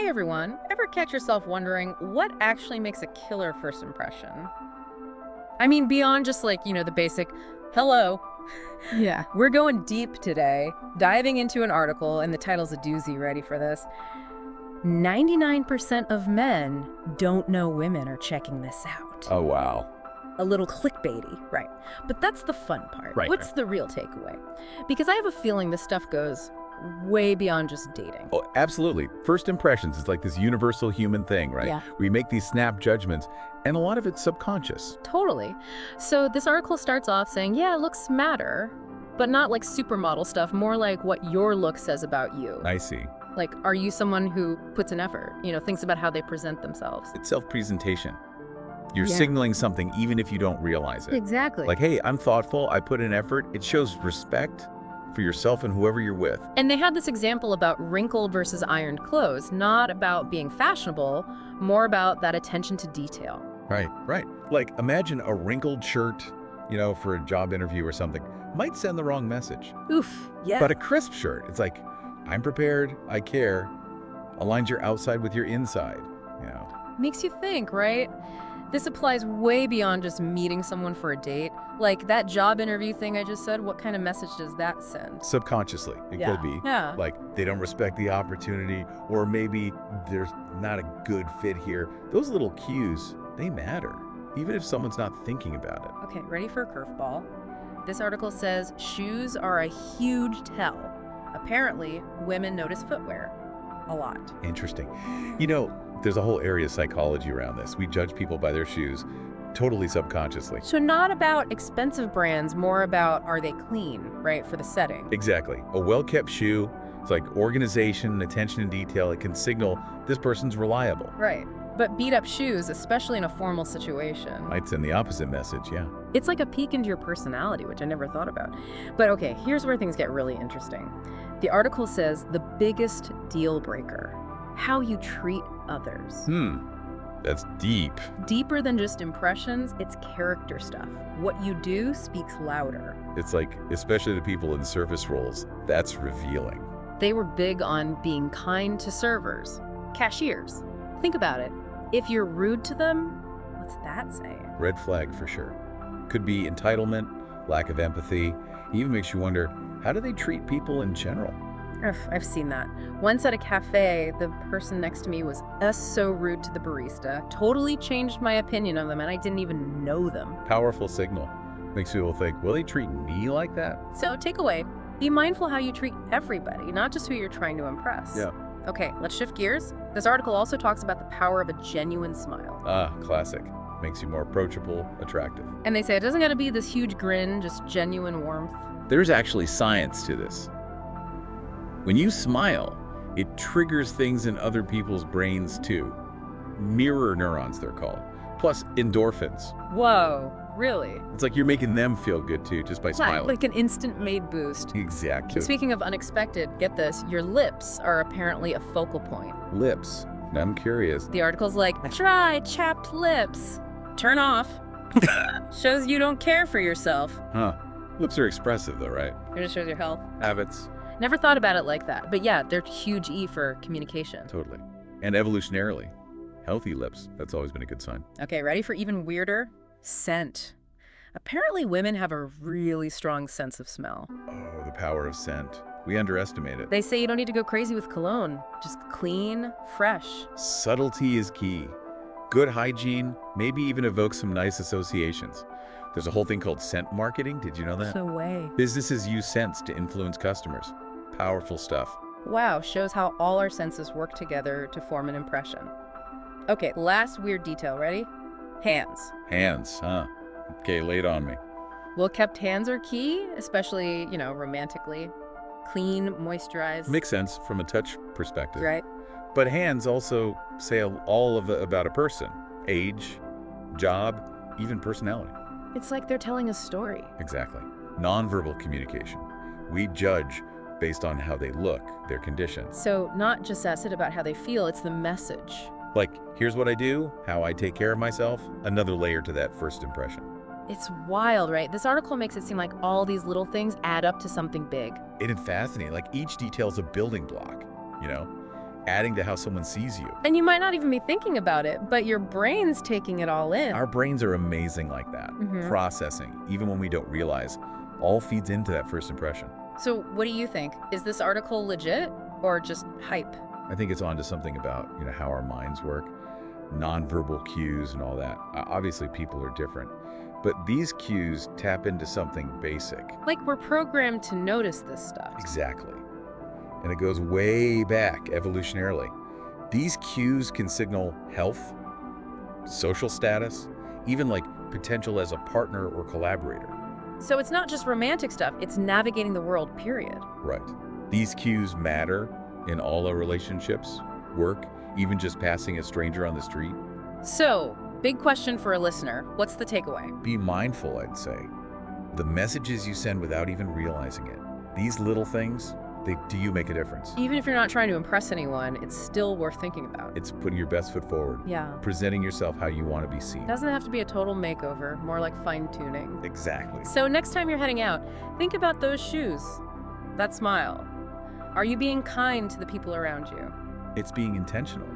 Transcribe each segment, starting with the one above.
Hey everyone, ever catch yourself wondering what actually makes a killer first impression? I mean, beyond just the basic, hello. Yeah. We're going deep today, diving into an article, and the title's a doozy. Ready for this? 99% of men don't know women are checking this out. Oh, wow. A little clickbaity, right? But that's the fun part. Right. What's the real takeaway? Because I have a feeling this stuff goes way beyond just dating. Oh, absolutely. First impressions is like this universal human thing, right? Yeah. We make these snap judgments, and a lot of it's subconscious. Totally. So this article starts off saying, yeah, looks matter, but not like supermodel stuff, more like what your look says about you. I see. Like, are you someone who puts an effort, thinks about how they present themselves? It's self-presentation. You're Yeah. signaling something even if you don't realize it. Exactly. Like, hey, I'm thoughtful, I put in effort. It shows respect for yourself and whoever you're with. And they had this example about wrinkled versus ironed clothes, not about being fashionable, more about that attention to detail. Right. Like, imagine a wrinkled shirt, for a job interview or something. Might send the wrong message. Oof, yeah. But a crisp shirt, it's like, I'm prepared, I care, aligns your outside with your inside. Makes you think, right? This applies way beyond just meeting someone for a date. Like that job interview thing I just said, what kind of message does that send? Subconsciously, it could be. Yeah. Like, they don't respect the opportunity, or maybe there's not a good fit here. Those little cues, they matter, even if someone's not thinking about it. Okay, ready for a curveball? This article says shoes are a huge tell. Apparently, women notice footwear a lot. Interesting. There's a whole area of psychology around this. We judge people by their shoes, totally subconsciously. So not about expensive brands, more about are they clean, right, for the setting? Exactly. A well-kept shoe, it's like organization, attention to detail. It can signal this person's reliable. Right. But beat up shoes, especially in a formal situation, Might send the opposite message, yeah. it's like a peek into your personality, which I never thought about. But okay, here's where things get really interesting. The article says the biggest deal breaker, how you treat others. That's deep. Deeper than just impressions, it's character stuff. What you do speaks louder. It's like, especially the people in service roles, that's revealing. They were big on being kind to servers, cashiers. Think about it. If you're rude to them, what's that saying? Red flag for sure. Could be entitlement, lack of empathy. It even makes you wonder, how do they treat people in general? Ugh, I've seen that. Once at a cafe, the person next to me was so rude to the barista. Totally changed my opinion of them, and I didn't even know them. Powerful signal. Makes people think, will they treat me like that? So takeaway, be mindful how you treat everybody, not just who you're trying to impress. Yeah. Okay, let's shift gears. This article also talks about the power of a genuine smile. Ah, classic. Makes you more approachable, attractive. And they say it doesn't gotta be this huge grin, just genuine warmth. There's actually science to this. When you smile, it triggers things in other people's brains too. Mirror neurons, they're called. Plus endorphins. Whoa, really? It's like you're making them feel good too, just by smiling. Like an instant made boost. Exactly. Speaking of unexpected, get this, your lips are apparently a focal point. Lips. Now I'm curious. The article's like, try chapped lips. Turn off. Shows you don't care for yourself. Huh. Lips are expressive though, right? It just shows your health. Habits. Never thought about it like that. But yeah, they're huge E for communication. Totally. And evolutionarily, healthy lips. That's always been a good sign. Okay, ready for even weirder? Scent. Apparently women have a really strong sense of smell. Oh, the power of scent. We underestimate it. They say you don't need to go crazy with cologne. Just clean, fresh. Subtlety is key. Good hygiene, maybe even evoke some nice associations. There's a whole thing called scent marketing. Did you know that? No way. Businesses use scents to influence customers. Powerful stuff. Wow, shows how all our senses work together to form an impression. Okay, last weird detail, ready? Hands. Hands, huh? Okay, lay it on me. Well, kept hands are key, especially, romantically. Clean, moisturized. Makes sense from a touch perspective. Right? But hands also say all of it about a person. Age, job, even personality. It's like they're telling a story. Exactly. Nonverbal communication. We judge based on how they look, their condition. So not just acid about how they feel, it's the message. Like, here's what I do, how I take care of myself, another layer to that first impression. It's wild, right? This article makes it seem like all these little things add up to something big. It is fascinating. Like, each detail's a building block, adding to how someone sees you. And you might not even be thinking about it, but your brain's taking it all in. Our brains are amazing like that. Processing, even when we don't realize, all feeds into that first impression. So what do you think? Is this article legit or just hype? I think it's onto something about, how our minds work, nonverbal cues and all that. Obviously, people are different, but these cues tap into something basic. Like we're programmed to notice this stuff. Exactly. And it goes way back evolutionarily. These cues can signal health, social status, even like potential as a partner or collaborator. So it's not just romantic stuff, it's navigating the world, period. Right. These cues matter in all our relationships, work, even just passing a stranger on the street. So, big question for a listener. What's the takeaway? Be mindful, I'd say. The messages you send without even realizing it. These little things, do you make a difference? Even if you're not trying to impress anyone, it's still worth thinking about. It's putting your best foot forward. Yeah. Presenting yourself how you want to be seen. Doesn't have to be a total makeover, more like fine-tuning. Exactly. So next time you're heading out, think about those shoes, that smile. Are you being kind to the people around you? It's being intentional.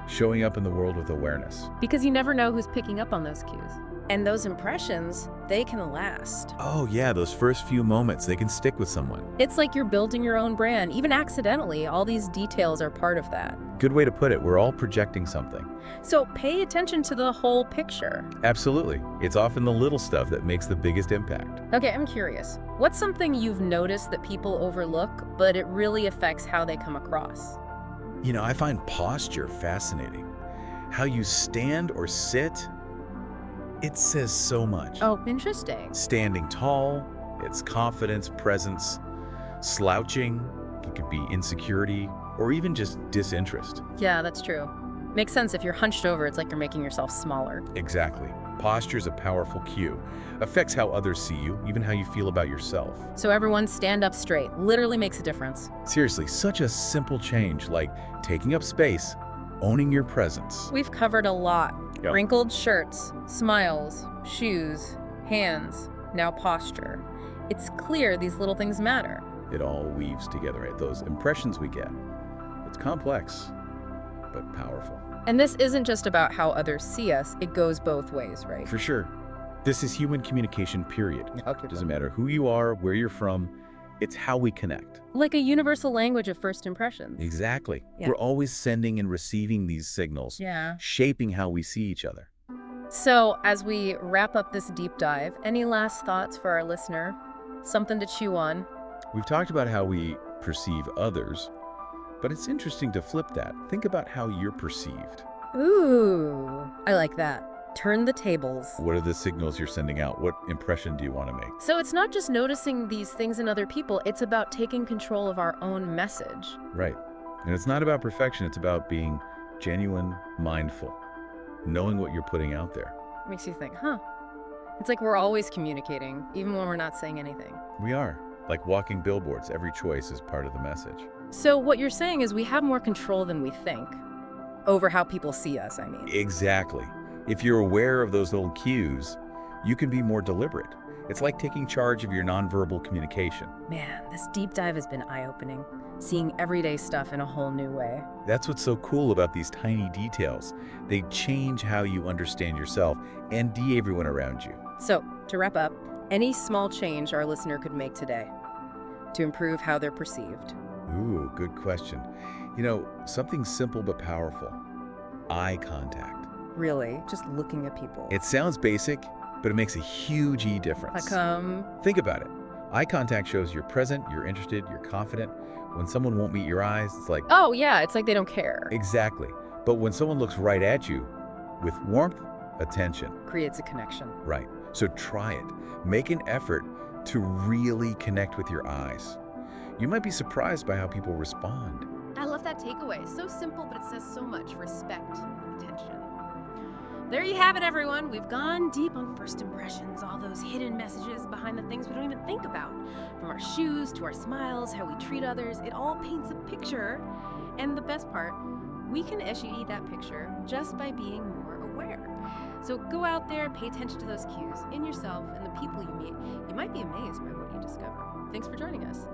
Showing up in the world with awareness. Because you never know who's picking up on those cues. And those impressions, they can last. Oh yeah, those first few moments, they can stick with someone. It's like you're building your own brand, even accidentally. All these details are part of that. Good way to put it. We're all projecting something. So pay attention to the whole picture. Absolutely. It's often the little stuff that makes the biggest impact. Okay, I'm curious. What's something you've noticed that people overlook, but it really affects how they come across? I find posture fascinating. How you stand or sit, it says so much. Oh, interesting. Standing tall, it's confidence, presence. Slouching, it could be insecurity, or even just disinterest. Yeah, that's true. Makes sense. If you're hunched over, it's like you're making yourself smaller. Exactly. Posture is a powerful cue. Affects how others see you, even how you feel about yourself. So everyone stand up straight. Literally makes a difference. Seriously, such a simple change, like taking up space, owning your presence. We've covered a lot. Yep. Wrinkled shirts, smiles, shoes, hands, now posture. It's clear these little things matter. It all weaves together, right? Those impressions we get. It's complex, but powerful. And this isn't just about how others see us. It goes both ways, right? For sure. This is human communication, period. Okay. Doesn't matter who you are, where you're from, it's how we connect. Like a universal language of first impressions. Exactly. Yeah. We're always sending and receiving these signals, Yeah. shaping how we see each other. So as we wrap up this deep dive, any last thoughts for our listener? Something to chew on? We've talked about how we perceive others, but it's interesting to flip that. Think about how you're perceived. Ooh, I like that. Turn the tables. What are the signals you're sending out? What impression do you want to make? So it's not just noticing these things in other people, it's about taking control of our own message. Right. And it's not about perfection, it's about being genuine, mindful, knowing what you're putting out there. Makes you think, huh? It's like we're always communicating, even when we're not saying anything. We are. Like walking billboards, every choice is part of the message. So what you're saying is we have more control than we think over how people see us, I mean. Exactly. If you're aware of those little cues, you can be more deliberate. It's like taking charge of your nonverbal communication. Man, this deep dive has been eye-opening, seeing everyday stuff in a whole new way. That's what's so cool about these tiny details. They change how you understand yourself and everyone around you. So, to wrap up, any small change our listener could make today to improve how they're perceived. Ooh, good question. Something simple but powerful. Eye contact. Really, just looking at people. It sounds basic, but it makes a huge difference. Think about it. Eye contact shows you're present, you're interested, you're confident. When someone won't meet your eyes, it's like... Oh, yeah, it's like they don't care. Exactly. But when someone looks right at you with warmth, attention. Creates a connection. Right. So try it. Make an effort to really connect with your eyes. You might be surprised by how people respond. I love that takeaway. So simple, but it says so much. Respect, attention. There you have it, everyone. We've gone deep on first impressions, all those hidden messages behind the things we don't even think about. From our shoes to our smiles, how we treat others, it all paints a picture. And the best part, we can issue that picture just by being more aware. So go out there, pay attention to those cues in yourself and the people you meet. You might be amazed by what you discover. Thanks for joining us.